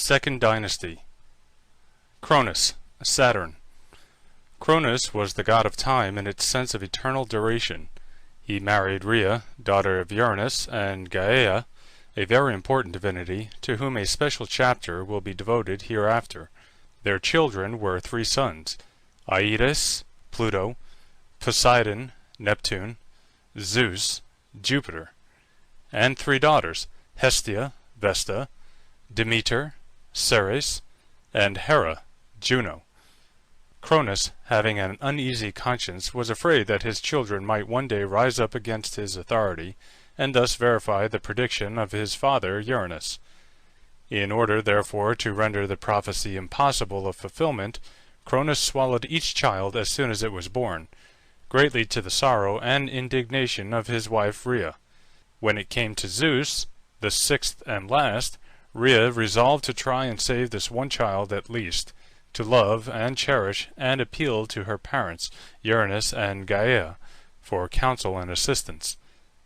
Second Dynasty. Cronus, Saturn. Cronus was the god of time in its sense of eternal duration. He married Rhea, daughter of Uranus, and Gaia, a very important divinity, to whom a special chapter will be devoted hereafter. Their children were 3 sons, Aetus, Pluto, Poseidon, Neptune, Zeus, Jupiter, and 3 daughters, Hestia, Vesta, Demeter, Ceres, and Hera, Juno. Cronus, having an uneasy conscience, was afraid that his children might one day rise up against his authority, and thus verify the prediction of his father Uranus. In order, therefore, to render the prophecy impossible of fulfillment, Cronus swallowed each child as soon as it was born, greatly to the sorrow and indignation of his wife Rhea. When it came to Zeus, the 6th and last, Rhea resolved to try and save this one child at least, to love and cherish, and appeal to her parents, Uranus and Gaia, for counsel and assistance.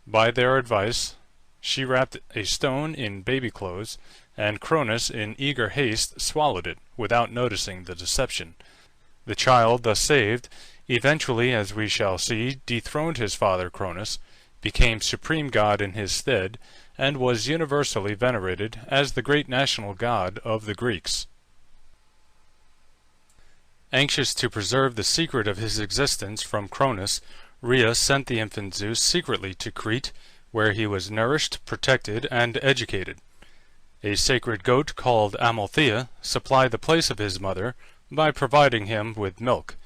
By their advice, she wrapped a stone in baby clothes, and Cronus in eager haste swallowed it, without noticing the deception. The child, thus saved, eventually, as we shall see, dethroned his father Cronus, became supreme god in his stead, and was universally venerated as the great national god of the Greeks. Anxious to preserve the secret of his existence from Cronus, Rhea sent the infant Zeus secretly to Crete, where he was nourished, protected, and educated. A sacred goat called Amalthea supplied the place of his mother by providing him with milk.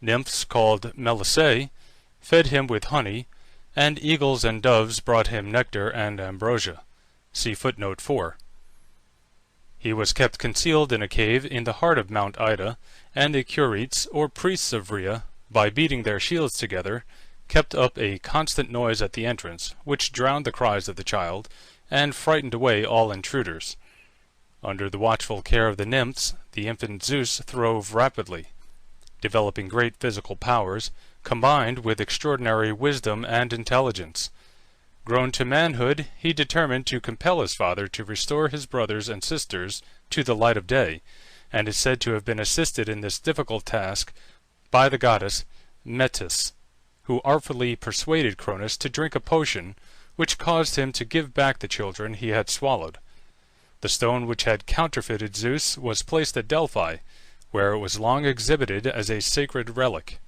Nymphs called Melissae fed him with honey, and eagles and doves brought him nectar and ambrosia. See footnote 4. He was kept concealed in a cave in the heart of Mount Ida, and the Curetes, or priests of Rhea, by beating their shields together, kept up a constant noise at the entrance, which drowned the cries of the child, and frightened away all intruders. Under the watchful care of the nymphs, the infant Zeus throve rapidly, developing great physical powers, combined with extraordinary wisdom and intelligence. Grown to manhood, he determined to compel his father to restore his brothers and sisters to the light of day, and is said to have been assisted in this difficult task by the goddess Metis, who artfully persuaded Cronus to drink a potion which caused him to give back the children he had swallowed. The stone which had counterfeited Zeus was placed at Delphi, where it was long exhibited as a sacred relic.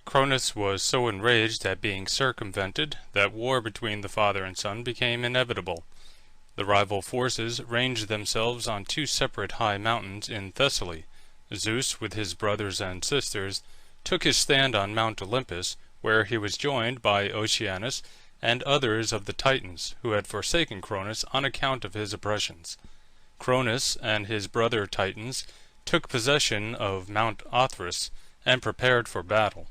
Cronus was so enraged at being circumvented that war between the father and son became inevitable. The rival forces ranged themselves on 2 separate high mountains in Thessaly. Zeus, with his brothers and sisters, took his stand on Mount Olympus, where he was joined by Oceanus and others of the Titans, who had forsaken Cronus on account of his oppressions. Cronus and his brother Titans took possession of Mount Othrys and prepared for battle.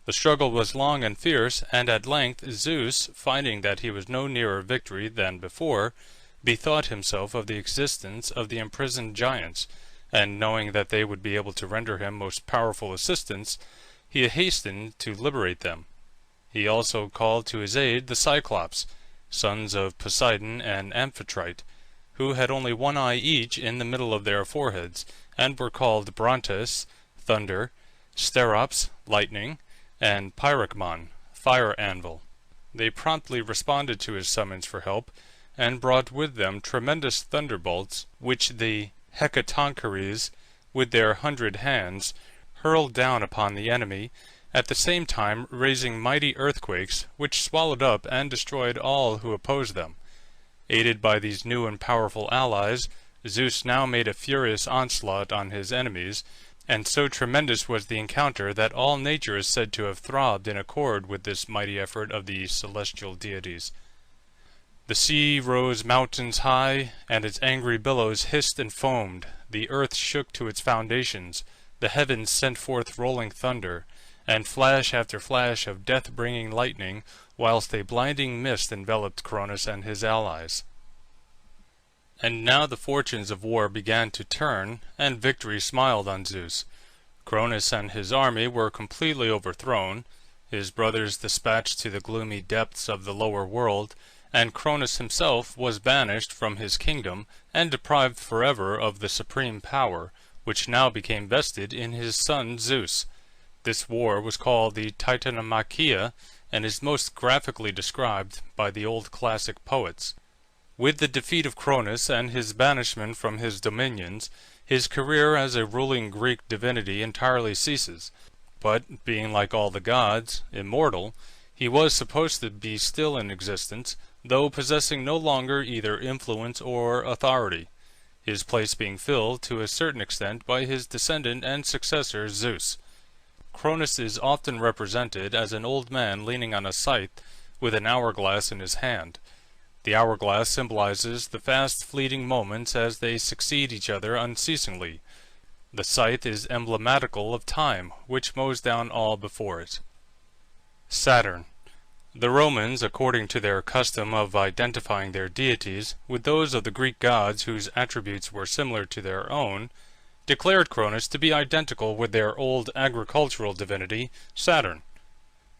The struggle was long and fierce, and at length Zeus, finding that he was no nearer victory than before, bethought himself of the existence of the imprisoned giants, and knowing that they would be able to render him most powerful assistance, he hastened to liberate them. He also called to his aid the Cyclops, sons of Poseidon and Amphitrite, who had only 1 eye each in the middle of their foreheads, and were called Brontes, thunder, Sterops, lightning, and Pyracmon, fire anvil. They promptly responded to his summons for help, and brought with them tremendous thunderbolts, which the Hecatoncheires, with their 100 hands, hurled down upon the enemy, at the same time raising mighty earthquakes, which swallowed up and destroyed all who opposed them. Aided by these new and powerful allies, Zeus now made a furious onslaught on his enemies, and so tremendous was the encounter that all nature is said to have throbbed in accord with this mighty effort of the celestial deities. The sea rose mountains high, and its angry billows hissed and foamed. The earth shook to its foundations, the heavens sent forth rolling thunder, and flash after flash of death-bringing lightning, whilst a blinding mist enveloped Cronus and his allies. And now the fortunes of war began to turn, and victory smiled on Zeus. Cronus and his army were completely overthrown, his brothers dispatched to the gloomy depths of the lower world, and Cronus himself was banished from his kingdom and deprived forever of the supreme power, which now became vested in his son Zeus. This war was called the Titanida Rhea, and is most graphically described by the old classic poets. With the defeat of Cronus and his banishment from his dominions, his career as a ruling Greek divinity entirely ceases, but, being like all the gods, immortal, he was supposed to be still in existence, though possessing no longer either influence or authority, his place being filled to a certain extent by his descendant and successor Zeus. Cronus is often represented as an old man leaning on a scythe with an hourglass in his hand. The hourglass symbolizes the fast fleeting moments as they succeed each other unceasingly. The scythe is emblematical of time, which mows down all before it. Saturn. The Romans, according to their custom of identifying their deities with those of the Greek gods whose attributes were similar to their own, declared Cronus to be identical with their old agricultural divinity, Saturn.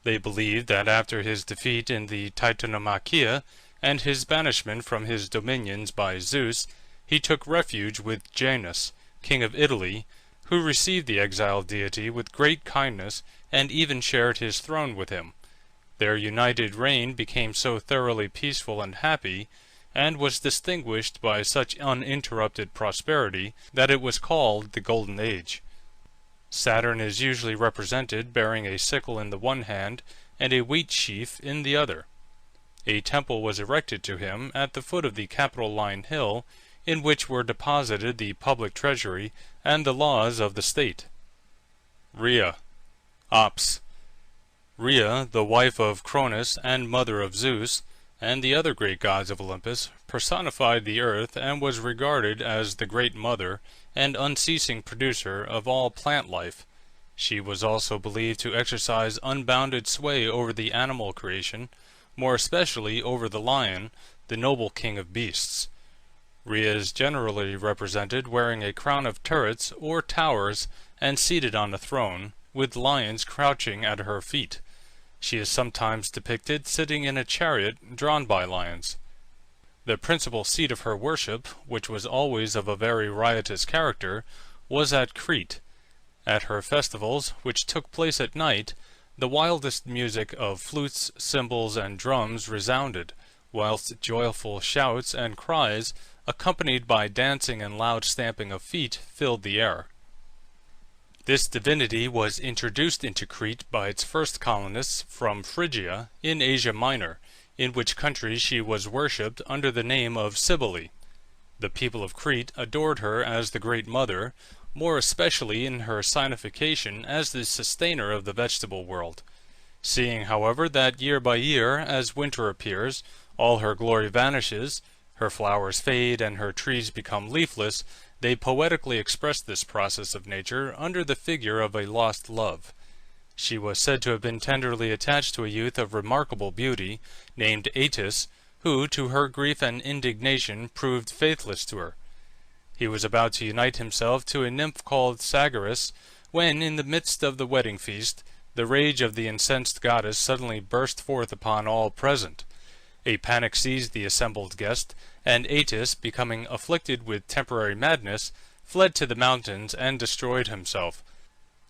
They believed that after his defeat in the Titanida Rhea and his banishment from his dominions by Zeus, he took refuge with Janus, king of Italy, who received the exiled deity with great kindness and even shared his throne with him. Their united reign became so thoroughly peaceful and happy, and was distinguished by such uninterrupted prosperity, that it was called the Golden Age. Saturn is usually represented bearing a sickle in the one hand and a wheat sheaf in the other. A temple was erected to him at the foot of the Capitoline Hill, in which were deposited the public treasury and the laws of the state. Rhea. Ops. Rhea, the wife of Cronus and mother of Zeus, and the other great gods of Olympus, personified the earth and was regarded as the great mother and unceasing producer of all plant life. She was also believed to exercise unbounded sway over the animal creation, more especially over the lion, the noble king of beasts. Rhea is generally represented wearing a crown of turrets or towers and seated on a throne, with lions crouching at her feet. She is sometimes depicted sitting in a chariot drawn by lions. The principal seat of her worship, which was always of a very riotous character, was at Crete. At her festivals, which took place at night, the wildest music of flutes, cymbals, and drums resounded, whilst joyful shouts and cries, accompanied by dancing and loud stamping of feet, filled the air. This divinity was introduced into Crete by its first colonists from Phrygia in Asia Minor, in which country she was worshipped under the name of Cybele. The people of Crete adored her as the Great Mother, more especially in her signification as the sustainer of the vegetable world. Seeing, however, that year by year, as winter appears, all her glory vanishes, her flowers fade, and her trees become leafless, they poetically expressed this process of nature under the figure of a lost love. She was said to have been tenderly attached to a youth of remarkable beauty, named Attis, who, to her grief and indignation, proved faithless to her. He was about to unite himself to a nymph called Sagaris, when, in the midst of the wedding feast, the rage of the incensed goddess suddenly burst forth upon all present. A panic seized the assembled guest, and Attis, becoming afflicted with temporary madness, fled to the mountains and destroyed himself.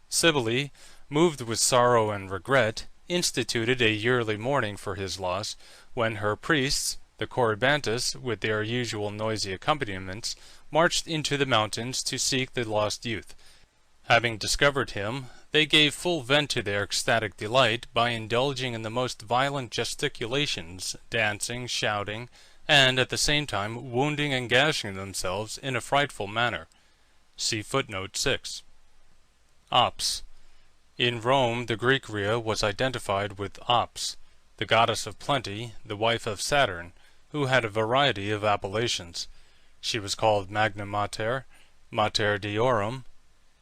Cybele, moved with sorrow and regret, instituted a yearly mourning for his loss, when her priests, the Corybantes, with their usual noisy accompaniments, marched into the mountains to seek the lost youth. Having discovered him, they gave full vent to their ecstatic delight by indulging in the most violent gesticulations, dancing, shouting, and at the same time wounding and gashing themselves in a frightful manner. See footnote 6. Ops. In Rome, the Greek Rhea was identified with Ops, the goddess of plenty, the wife of Saturn, who had a variety of appellations. She was called Magna Mater, Mater Deorum,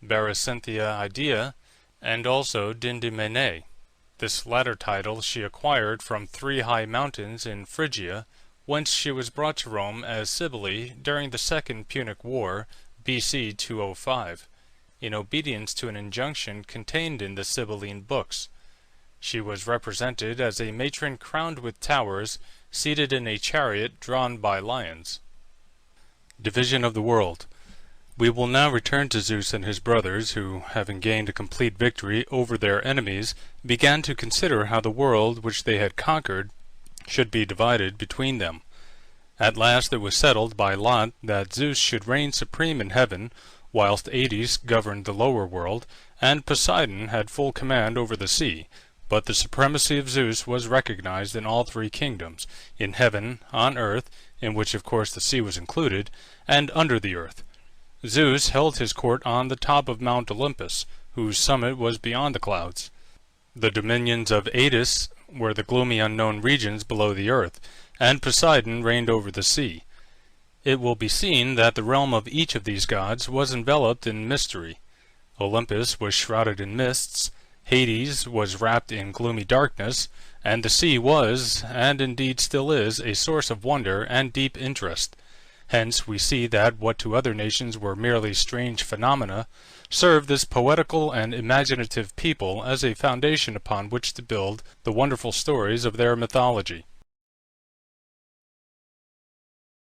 Berecynthia Idea, and also Dindymene. This latter title she acquired from 3 high mountains in Phrygia, whence she was brought to Rome as Cybele during the Second Punic War, BC 205, in obedience to an injunction contained in the Sibylline books. She was represented as a matron crowned with towers, seated in a chariot drawn by lions. Division of the world. We will now return to Zeus and his brothers, who, having gained a complete victory over their enemies, began to consider how the world which they had conquered should be divided between them. At last it was settled by lot that Zeus should reign supreme in heaven, whilst Hades governed the lower world, and Poseidon had full command over the sea. But the supremacy of Zeus was recognized in all three kingdoms, in heaven, on earth, in which of course the sea was included, and under the earth. Zeus held his court on the top of Mount Olympus, whose summit was beyond the clouds. The dominions of Hades were the gloomy unknown regions below the earth, and Poseidon reigned over the sea. It will be seen that the realm of each of these gods was enveloped in mystery. Olympus was shrouded in mists, Hades was wrapped in gloomy darkness, and the sea was, and indeed still is, a source of wonder and deep interest. Hence we see that what to other nations were merely strange phenomena, served this poetical and imaginative people as a foundation upon which to build the wonderful stories of their mythology.